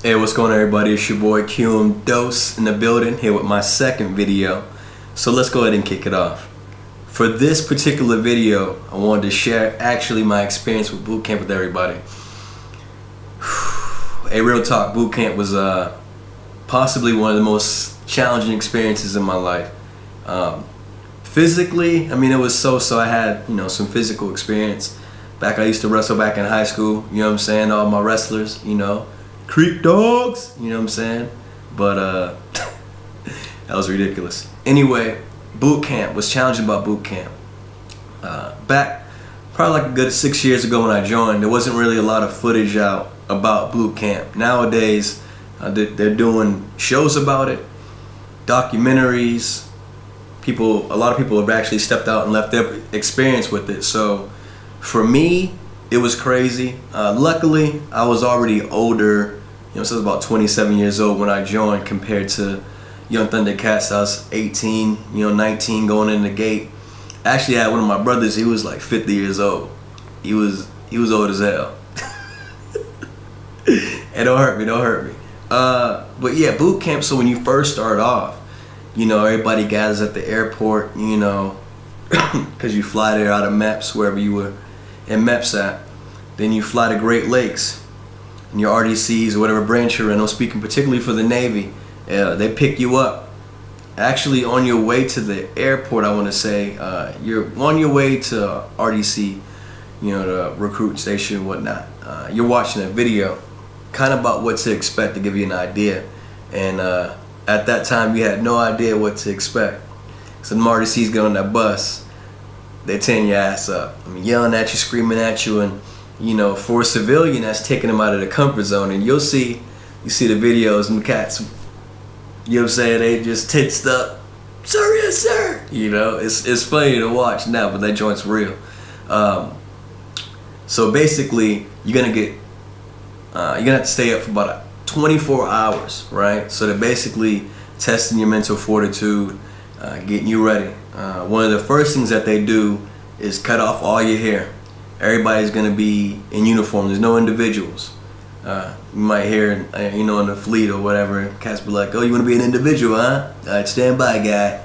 Hey, what's going on, everybody? It's your boy QM2'S in the building, here with my second video. So let's go ahead and kick it off. For this particular video, I wanted to share actually my experience with boot camp with everybody. Hey, real talk, boot camp was possibly one of the most challenging experiences in my life. Physically, I mean, it was so I had, some physical experience. I used to wrestle back in high school, you know what I'm saying? All my wrestlers, Creek dogs, you know what I'm saying? But that was ridiculous. Anyway, boot camp was challenging about boot camp. Back probably like a good 6 years ago when I joined, there wasn't really a lot of footage out about boot camp. Nowadays, they're doing shows about it, documentaries. A lot of people have actually stepped out and left their experience with it. So for me, it was crazy. Luckily, I was already older. So I was about 27 years old when I joined compared to young Thundercats. I was 18, 19 going in the gate. Actually, I had one of my brothers. He was like 50 years old. He was old as hell. And don't hurt me. But yeah, boot camp. So when you first start off, everybody gathers at the airport, because you fly there out of MEPS, wherever you were in MEPS at. Then you fly to Great Lakes, and your RDCs or whatever branch you're in. I'm speaking particularly for the Navy. They pick you up. Actually, on your way to the airport, I want to say, you're on your way to RDC, the recruit station and whatnot. You're watching a video, kind of about what to expect to give you an idea. And at that time, you had no idea what to expect. So the RDCs get on that bus. They're tearing your ass up. Yelling at you, screaming at you, and for a civilian, that's taking them out of the comfort zone. And you see the videos and the cats, you know what I'm saying, they just tensed up. Sir, yes, sir. It's funny to watch now, but that joint's real. So basically, you're gonna have to stay up for about 24 hours, right? So they're basically testing your mental fortitude, getting you ready. One of the first things that they do is cut off all your hair. Everybody's gonna be in uniform. There's no individuals. You might hear, in the fleet or whatever, cats be like, "Oh, you wanna be an individual, huh? All right, stand by, guy."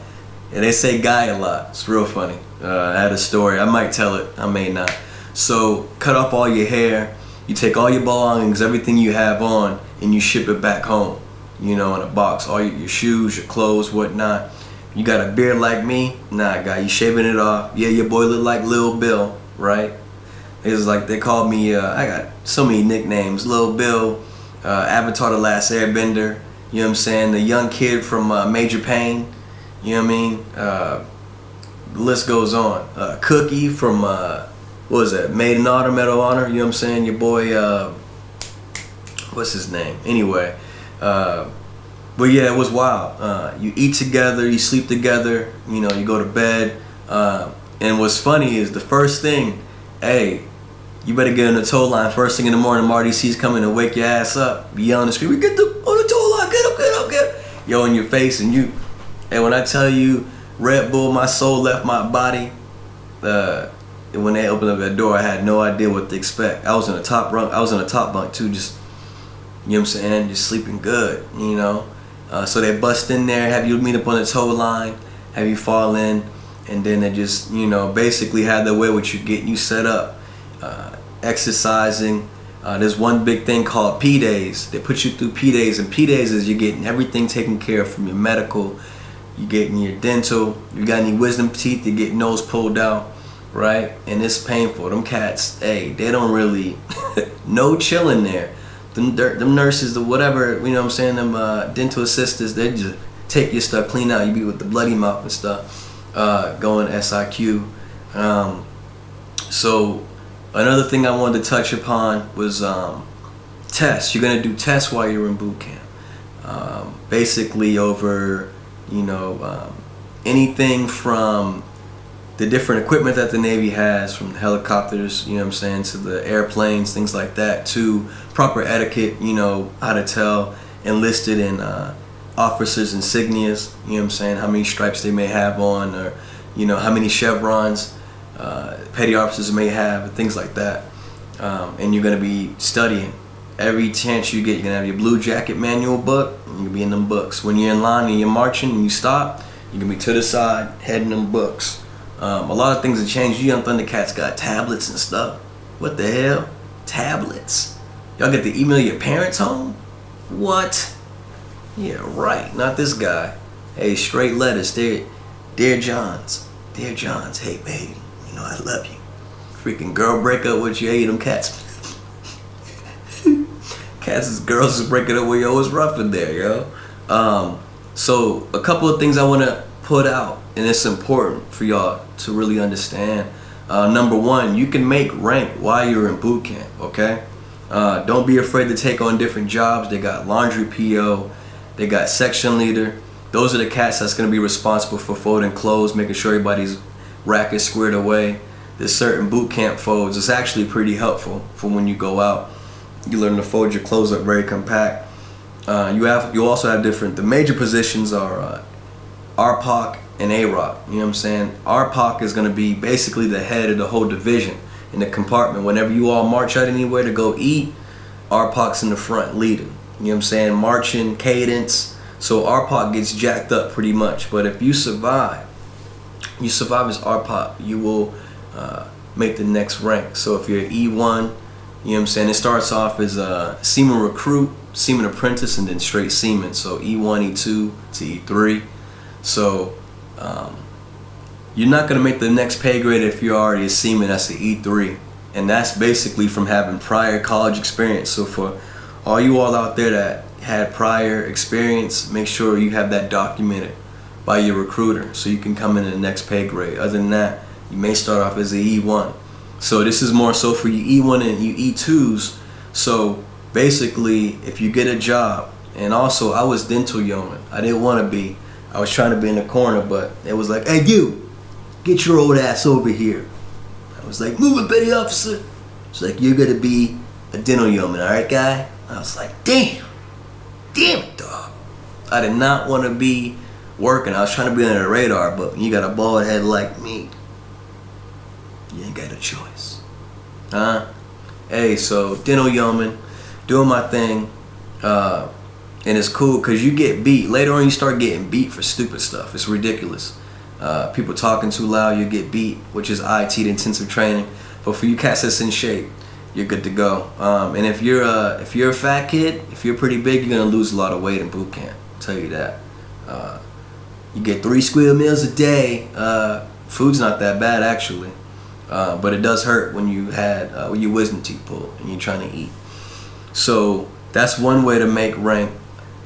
And they say "guy" a lot. It's real funny. I had a story. I might tell it. I may not. So cut off all your hair. You take all your belongings, everything you have on, and you ship it back home. In a box. All your shoes, your clothes, whatnot. You got a beard like me? Nah, guy, you shaving it off. Yeah, your boy look like Lil Bill, right? It's like they called me, I got so many nicknames. Lil Bill, Avatar The Last Airbender, you know what I'm saying? The young kid from Major Payne, you know what I mean? The list goes on. Cookie from, what was that? Made in Honor, Medal of Honor, you know what I'm saying? Your boy, what's his name? Anyway, but yeah, it was wild. You eat together, you sleep together, you go to bed. And what's funny is the first thing, hey, you better get on the tow line first thing in the morning. RDC's coming to wake your ass up. Be yelling and screaming, "Get on the tow line, get up. Yo, in your face, and you. And when I tell you, Red Bull, my soul left my body. When they opened up that door, I had no idea what to expect. I was in the top bunk. I was in the top bunk too, just, you know what I'm saying, just sleeping good, So they bust in there, have you meet up on the tow line, have you fall in, and then they just, basically have their way with you, getting you set up, exercising. There's one big thing called P-Days. They put you through P-Days, and P-Days is you're getting everything taken care of from your medical, you're getting your dental, you got any wisdom teeth, you get nose pulled out, right? And it's painful. Them cats, hey, they don't really, no chilling there. Them nurses or whatever, you know what I'm saying, them dental assistants, they just take your stuff, clean out. You be with the bloody mouth and stuff, going SIQ. So another thing I wanted to touch upon was tests. You're gonna do tests while you're in boot camp. Basically over, anything from the different equipment that the Navy has, from the helicopters, to the airplanes, things like that, to proper etiquette, how to tell enlisted and officers' insignias, how many stripes they may have on, or, how many chevrons petty officers may have, things like that. And you're going to be studying Every chance you get, you're gonna have your blue jacket manual book, and you're gonna be in them books. When you're in line and you're marching and you stop, you're gonna be to the side, heading them books. A lot of things have changed. You young Thundercats got tablets and stuff. What the hell? Tablets? Y'all get to email your parents home? What? Yeah, right. Not this guy. Hey, straight letters. Dear Johns. Dear Johns. Hey, baby. You know I love you. Freaking girl break up with you. Hey, them cats. Girls is breaking up with you. It's rough in there, yo. So a couple of things I want to put out, and it's important for y'all to really understand. Number one, you can make rank while you're in boot camp, okay? Don't be afraid to take on different jobs. They got laundry PO, they got section leader. Those are the cats that's going to be responsible for folding clothes, making sure everybody's rack is squared away. There's certain boot camp folds. It's actually pretty helpful for when you go out. You learn to fold your clothes up very compact. You also have different, the major positions are RPOC and AROC. You know what I'm saying? RPOC is going to be basically the head of the whole division in the compartment. Whenever you all march out anywhere to go eat, RPOC's in the front leading. You know what I'm saying? Marching, cadence. So RPOC gets jacked up pretty much. But if you survive as RPOC, you will make the next rank. So if you're E1, you know what I'm saying? It starts off as a seaman recruit, seaman apprentice, and then straight seaman. So E1, E2 to E3. So you're not going to make the next pay grade if you're already a seaman. That's an E3. And that's basically from having prior college experience. So for all you all out there that had prior experience, make sure you have that documented by your recruiter so you can come in the next pay grade. Other than that, you may start off as an E1. So this is more so for you E1 and you E2s. So basically, if you get a job, and also I was dental yeoman. I didn't want to be. I was trying to be in the corner, but it was like, hey, you, get your old ass over here. I was like, move it, petty officer. It's like, you're going to be a dental yeoman, all right, guy? I was like, damn it, dog. I did not want to be working. I was trying to be under the radar, but when you got a bald head like me, you ain't got a choice. Huh? Hey, so dental yeoman, doing my thing. And it's cool because you get beat. Later on, you start getting beat for stupid stuff. It's ridiculous. People talking too loud, you get beat, which is IT, the intensive training. But for you cats that's in shape, you're good to go. And if you're a fat kid, if you're pretty big, you're gonna lose a lot of weight in boot camp. I'll tell you that. You get 3 square meals a day. Food's not that bad actually, but it does hurt when you had when your wisdom teeth pulled and you're trying to eat. So that's one way to make rank.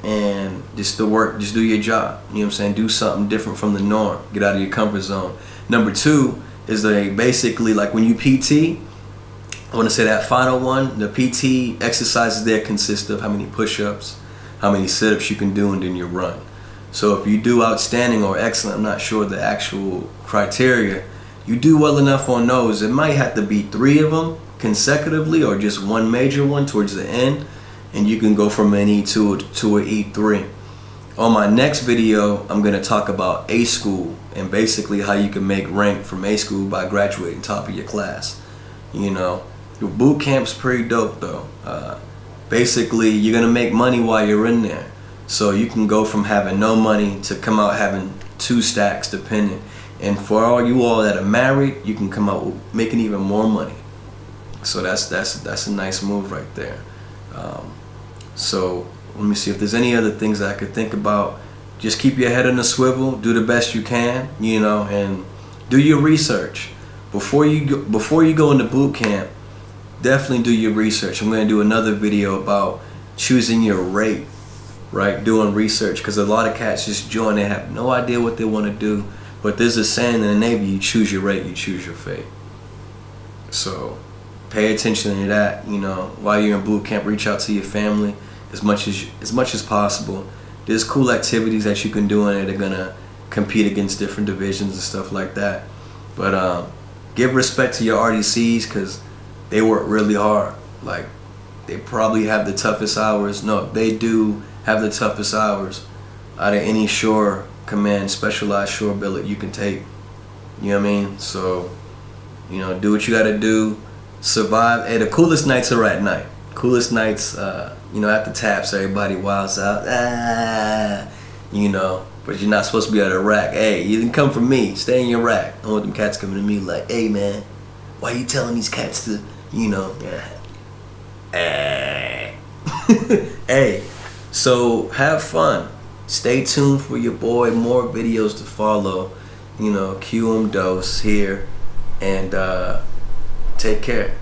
And just do your job. You know what I'm saying? Do something different from the norm. Get out of your comfort zone. Number 2 is basically like when you PT, I want to say that final one, the PT exercises there consist of how many push-ups, how many sit-ups you can do, and then your run. So if you do outstanding or excellent, I'm not sure the actual criteria, you do well enough on those, it might have to be 3 of them consecutively or just one major one towards the end. And you can go from an E2 to an E3. On my next video, I'm gonna talk about A school and basically how you can make rank from A school by graduating top of your class. You know, your boot camp's pretty dope though. Basically, you're gonna make money while you're in there. So you can go from having no money to come out having 2 stacks depending. And for all you all that are married, you can come out with making even more money. So that's a nice move right there. So let me see if there's any other things that I could think about. Just keep your head on the swivel, do the best you can, you know, and do your research. Before you go into boot camp, definitely do your research. I'm going to do another video about choosing your rate, right? Doing research, because a lot of cats just join, they have no idea what they want to do. But there's a saying in the Navy, you choose your rate, you choose your fate. So pay attention to that, you know, while you're in boot camp. Reach out to your family as much as possible. There's cool activities that you can do in it. They're gonna compete against different divisions and stuff like that. But give respect to your RDCs because they work really hard. Like, they probably have the toughest hours. No, they do have the toughest hours out of any shore command, specialized shore billet you can take. You know what I mean? So, you know, do what you gotta do. Survive. Hey, the coolest nights are at night. Coolest nights, after taps, everybody wilds out, but you're not supposed to be at a rack. Hey, you didn't come from me. Stay in your rack. I want them cats coming to me like, hey man, why you telling these cats to, Hey, so have fun. Stay tuned for your boy. More videos to follow. QM2'S here, and take care.